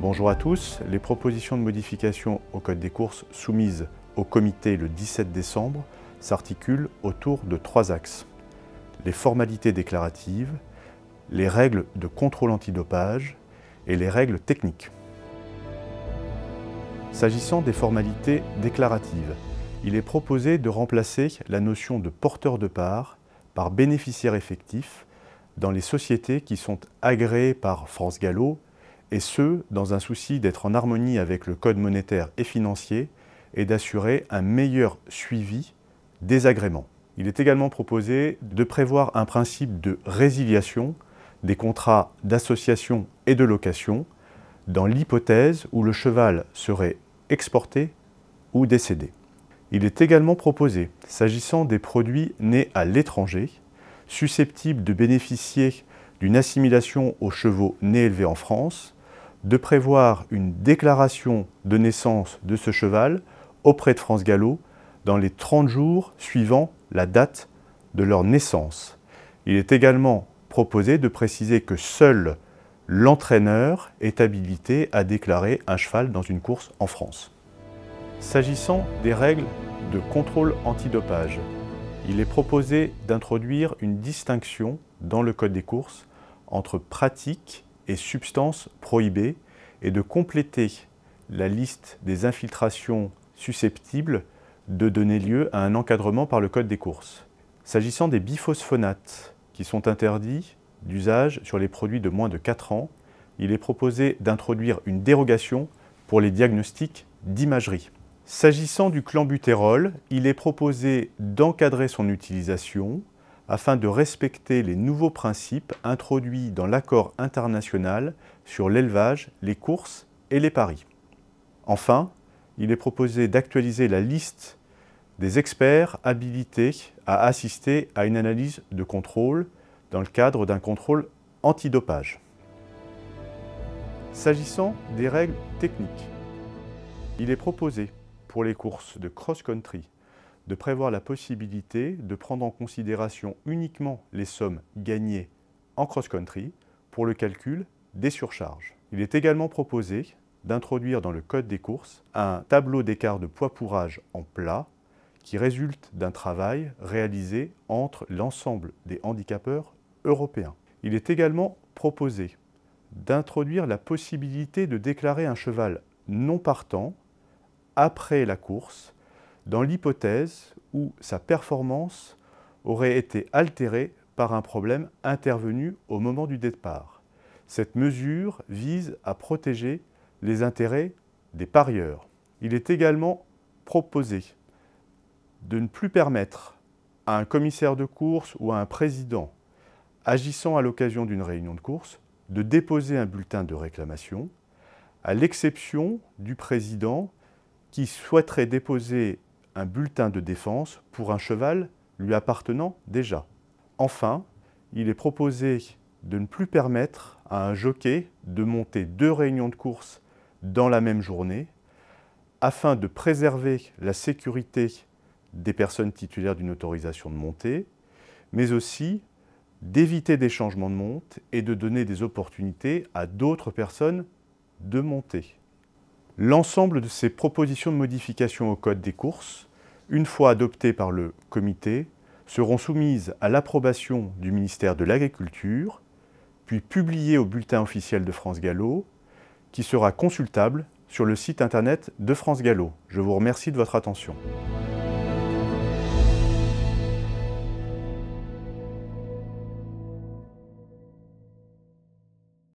Bonjour à tous, les propositions de modification au Code des courses soumises au comité le 17 décembre s'articulent autour de 3 axes. Les formalités déclaratives, les règles de contrôle antidopage et les règles techniques. S'agissant des formalités déclaratives, il est proposé de remplacer la notion de porteur de part par bénéficiaire effectif dans les sociétés qui sont agréées par France Gallo, et ce, dans un souci d'être en harmonie avec le Code monétaire et financier et d'assurer un meilleur suivi des agréments. Il est également proposé de prévoir un principe de résiliation des contrats d'association et de location dans l'hypothèse où le cheval serait exporté ou décédé. Il est également proposé, s'agissant des produits nés à l'étranger, susceptibles de bénéficier d'une assimilation aux chevaux nés élevés en France, de prévoir une déclaration de naissance de ce cheval auprès de France Gallo dans les 30 jours suivant la date de leur naissance. Il est également proposé de préciser que seul l'entraîneur est habilité à déclarer un cheval dans une course en France. S'agissant des règles de contrôle antidopage, il est proposé d'introduire une distinction dans le Code des courses entre pratiques et substances prohibées et de compléter la liste des infiltrations susceptibles de donner lieu à un encadrement par le Code des courses. S'agissant des biphosphonates qui sont interdits d'usage sur les produits de moins de 4 ans, il est proposé d'introduire une dérogation pour les diagnostics d'imagerie. S'agissant du clenbutérol, il est proposé d'encadrer son utilisation afin de respecter les nouveaux principes introduits dans l'accord international sur l'élevage, les courses et les paris. Enfin, il est proposé d'actualiser la liste des experts habilités à assister à une analyse de contrôle dans le cadre d'un contrôle antidopage. S'agissant des règles techniques, il est proposé pour les courses de cross-country de prévoir la possibilité de prendre en considération uniquement les sommes gagnées en cross-country pour le calcul des surcharges. Il est également proposé d'introduire dans le Code des courses un tableau d'écart de poids-pourrage en plat qui résulte d'un travail réalisé entre l'ensemble des handicapeurs européens. Il est également proposé d'introduire la possibilité de déclarer un cheval non partant après la course dans l'hypothèse où sa performance aurait été altérée par un problème intervenu au moment du départ. Cette mesure vise à protéger les intérêts des parieurs. Il est également proposé de ne plus permettre à un commissaire de course ou à un président agissant à l'occasion d'une réunion de course de déposer un bulletin de réclamation, à l'exception du président qui souhaiterait déposer un bulletin de défense pour un cheval lui appartenant déjà. Enfin, il est proposé de ne plus permettre à un jockey de monter 2 réunions de course dans la même journée afin de préserver la sécurité des personnes titulaires d'une autorisation de montée, mais aussi d'éviter des changements de monte et de donner des opportunités à d'autres personnes de monter. L'ensemble de ces propositions de modification au Code des courses, une fois adoptées par le comité, seront soumises à l'approbation du ministère de l'Agriculture, puis publiées au bulletin officiel de France Gallo, qui sera consultable sur le site internet de France Gallo. Je vous remercie de votre attention.